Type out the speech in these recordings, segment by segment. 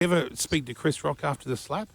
Ever speak to Chris Rock after the slap?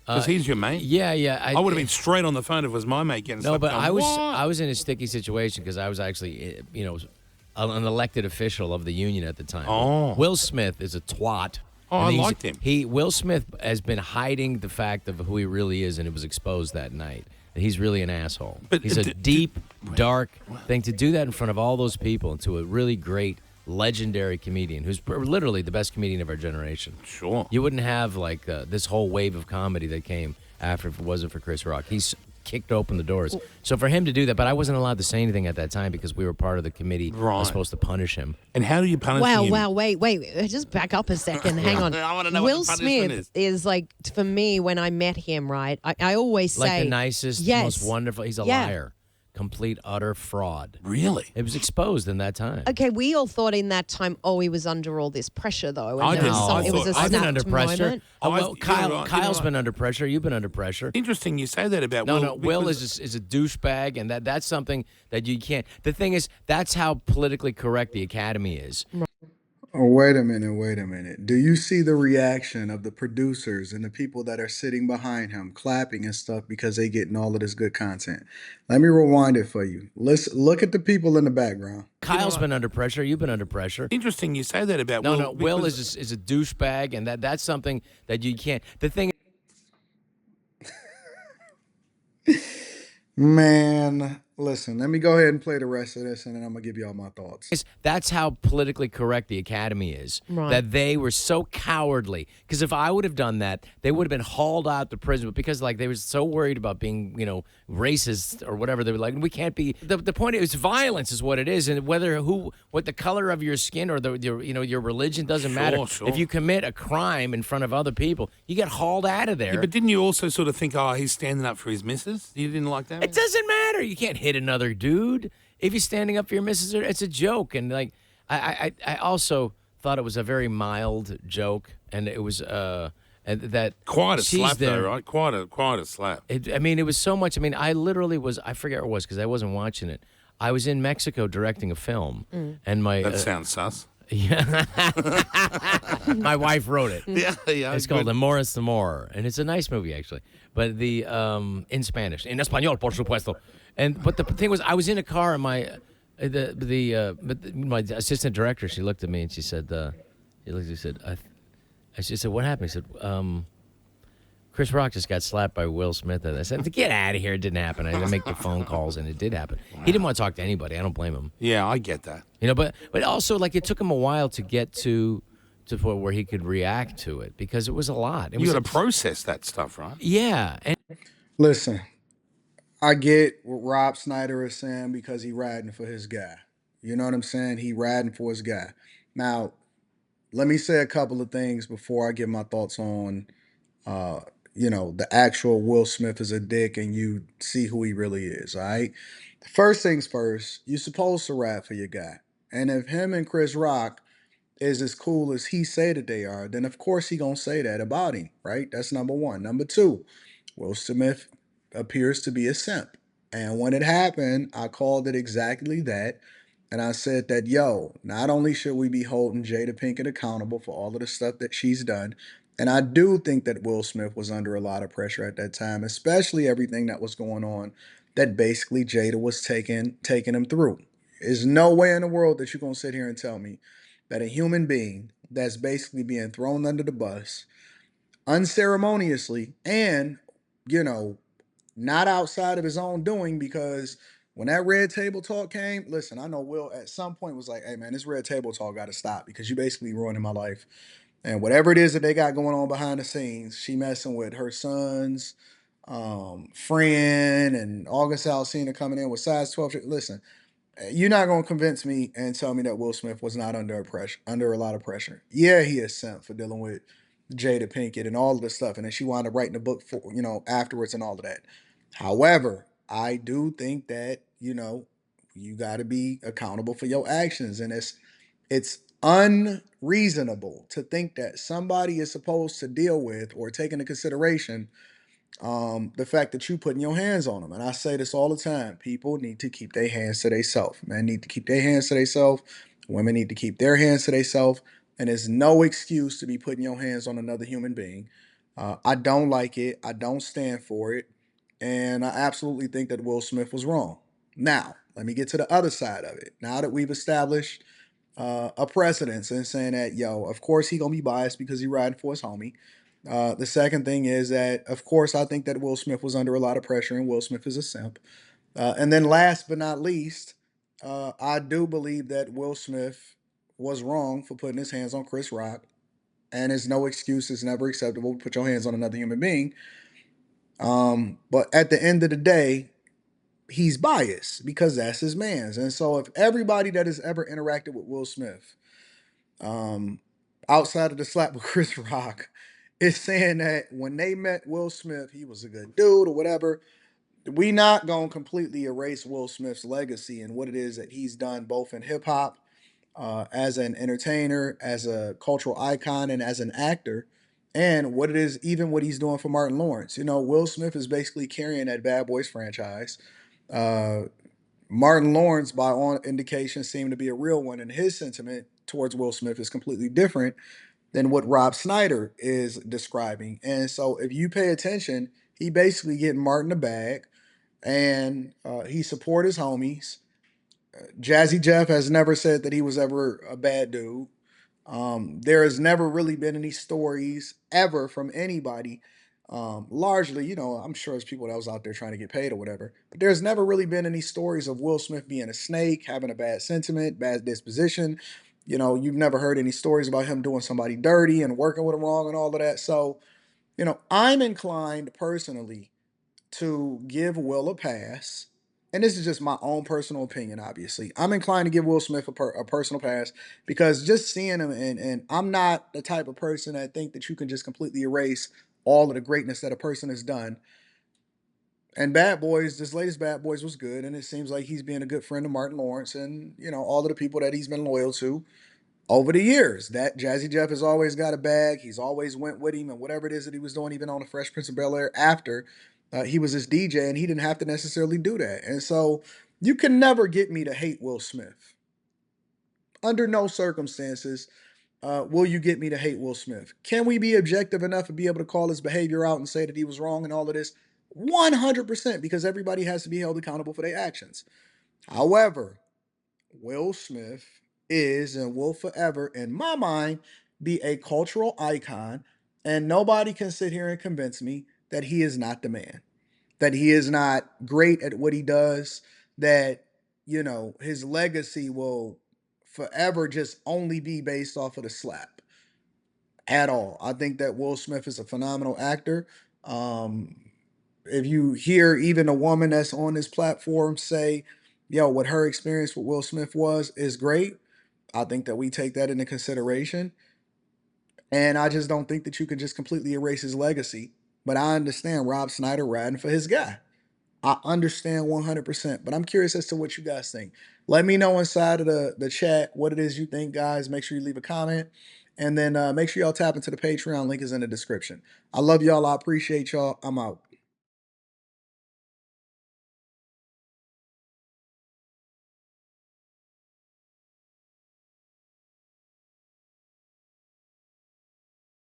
Because he's your mate. Yeah. I would have been straight on the phone if it was my mate getting slapped. No, but going, I was in a sticky situation because I was actually, an elected official of the union at the time. Oh. Will Smith is a twat. Oh, I liked him. Will Smith has been hiding the fact of who he really is, and it was exposed that night. He's really an asshole. But he's a deep, dark thing. To do that in front of all those people and to a really great, legendary comedian who's literally the best comedian of our generation. Sure. You wouldn't have like this whole wave of comedy that came after if it wasn't for Chris Rock. He's kicked open the doors. So for him to do that, but I wasn't allowed to say anything at that time because we were part of the committee that was supposed to punish him. And how do you punish him? Wow, wait. Just back up a second. Hang on. I want to know Will what the punishment Smith is like, for me, when I met him, right, I always say. Like the nicest, most wonderful. He's a liar. Complete, utter fraud. Really? It was exposed in that time. Okay, we all thought in that time, he was under all this pressure, though. And I didn't. it was a I've been snapped under pressure. moment. Kyle's been under pressure. You've been under pressure. Interesting you say that about Will. No, Will is a douchebag, and that's something that you can't. The thing is, that's how politically correct the Academy is. Oh, wait a minute. Do you see the reaction of the producers and the people that are sitting behind him clapping and stuff because they getting all of this good content? Let me rewind it for you. Look at the people in the background. Kyle's been under pressure. You've been under pressure. Interesting you say that about Will. No, Will is a douchebag, and that's something that you can't. The thing. Man, listen, let me go ahead and play the rest of this, and then I'm going to give you all my thoughts. That's how politically correct the Academy is. Right. That they were so cowardly. Because if I would have done that, they would have been hauled out to prison. But because they were so worried about being, racist or whatever, they were like, we can't be. The point is, violence is what it is, and what the color of your skin or your religion doesn't matter. Sure. If you commit a crime in front of other people, you get hauled out of there. Yeah, but didn't you also sort of think, he's standing up for his missus? You didn't like that? It doesn't matter. You can't hit another dude. If you're standing up for your missus, it's a joke. And I also thought it was a very mild joke, and it was and that quite a she's slap there. though, right? Quite a slap. It was so much. I literally was. I forget what it was because I wasn't watching it. I was in Mexico directing a film, and That sounds sus. Yeah, my wife wrote it. Yeah. It's called Amores Amor, and it's a nice movie actually. But the in Spanish, en español, por supuesto. But the thing was, I was in a car, and my assistant director, she looked at me and she said, she said, what happened? He said, Chris Rock just got slapped by Will Smith. And I said, get out of here. It didn't happen. I had to make the phone calls, and it did happen. Wow. He didn't want to talk to anybody. I don't blame him. Yeah, I get that. But also, it took him a while to get to the point where he could react to it because it was a lot. You got to process that stuff, right? Yeah. Listen, I get what Rob Schneider is saying because he riding for his guy. You know what I'm saying? He riding for his guy. Now, let me say a couple of things before I give my thoughts on the actual Will Smith is a dick and you see who he really is, all right? First things first, you're supposed to ride for your guy. And if him and Chris Rock is as cool as he say that they are, then of course he gonna say that about him, right? That's number one. Number two, Will Smith appears to be a simp. And when it happened, I called it exactly that. And I said that, not only should we be holding Jada Pinkett accountable for all of the stuff that she's done, and I do think that Will Smith was under a lot of pressure at that time, especially everything that was going on that basically Jada was taking him through. There's no way in the world that you're going to sit here and tell me that a human being that's basically being thrown under the bus unceremoniously and, not outside of his own doing, because when that red table talk came, listen, I know Will at some point was like, hey man, this red table talk got to stop because you basically ruining my life. And whatever it is that they got going on behind the scenes, she messing with her son's friend, and August Alsina coming in with size 12. Listen, you're not going to convince me and tell me that Will Smith was not under a lot of pressure. Yeah, he is sent for dealing with Jada Pinkett and all of this stuff. And then she wound up writing a book for, afterwards and all of that. However, I do think that, you got to be accountable for your actions. And it's unreasonable to think that somebody is supposed to deal with or take into consideration the fact that you putting your hands on them. And I say this all the time. People need to keep their hands to themselves. Men need to keep their hands to themselves. Women need to keep their hands to themselves. and it's no excuse to be putting your hands on another human being. I don't like it. I don't stand for it. And I absolutely think that Will Smith was wrong. Now, let me get to the other side of it. Now that we've established a precedence and saying that, yo, of course he gonna be biased because he riding for his homie. The second thing is that, of course, I think that Will Smith was under a lot of pressure, and Will Smith is a simp. And then, last but not least, I do believe that Will Smith was wrong for putting his hands on Chris Rock, and it's no excuse. It's never acceptable to put your hands on another human being. But at the end of the day, he's biased because that's his man's. And so, if everybody that has ever interacted with Will Smith, um, outside of the slap with Chris Rock, is saying that when they met Will Smith, he was a good dude or whatever, we not gonna completely erase Will Smith's legacy and what it is that he's done both in hip hop, as an entertainer, as a cultural icon, and as an actor, and what it is, even what he's doing for Martin Lawrence. You know, Will Smith is basically carrying that Bad Boys franchise. Uh, Martin Lawrence, by all indications, seemed to be a real one, and his sentiment towards Will Smith is completely different than what Rob Schneider is describing. And so, if you pay attention, he basically getting Martin a bag, and he support his homies. Jazzy Jeff has never said that he was ever a bad dude. There has never really been any stories ever from anybody. Largely, you know, I'm sure there's people that was out there trying to get paid or whatever, but there's never really been any stories of Will Smith being a snake, having a bad sentiment, bad disposition. You know, you've never heard any stories about him doing somebody dirty and working with him wrong and all of that. So, you know, I'm inclined personally to give Will a pass. And this is just my own personal opinion, obviously. I'm inclined to give Will Smith a personal pass because just seeing him, and I'm not the type of person that think that you can just completely erase all of the greatness that a person has done. And Bad Boys, this latest Bad Boys was good, and it seems like he's being a good friend of Martin Lawrence and, you know, all of the people that he's been loyal to over the years. That Jazzy Jeff has always got a bag. He's always went with him, and whatever it is that he was doing, even on the Fresh Prince of Bel Air after he was his DJ, and he didn't have to necessarily do that. And so you can never get me to hate Will Smith. Under no circumstances will you get me to hate Will Smith. Can we be objective enough to be able to call his behavior out and say that he was wrong and all of this? 100%, because everybody has to be held accountable for their actions. However, Will Smith is and will forever, in my mind, be a cultural icon, and nobody can sit here and convince me that he is not the man, that he is not great at what he does, that, you know, his legacy will forever just only be based off of the slap at all. I think that Will Smith is a phenomenal actor. Um, if you hear even a woman that's on this platform say, yo, what her experience with Will Smith was is great, I think that we take that into consideration. And I just don't think that you can just completely erase his legacy. But I understand Rob Schneider riding for his guy. I understand 100%. But I'm curious as to what you guys think. Let me know inside of the chat what it is you think, guys. Make sure you leave a comment. And then make sure y'all tap into the Patreon. Link is in the description. I love y'all. I appreciate y'all. I'm out.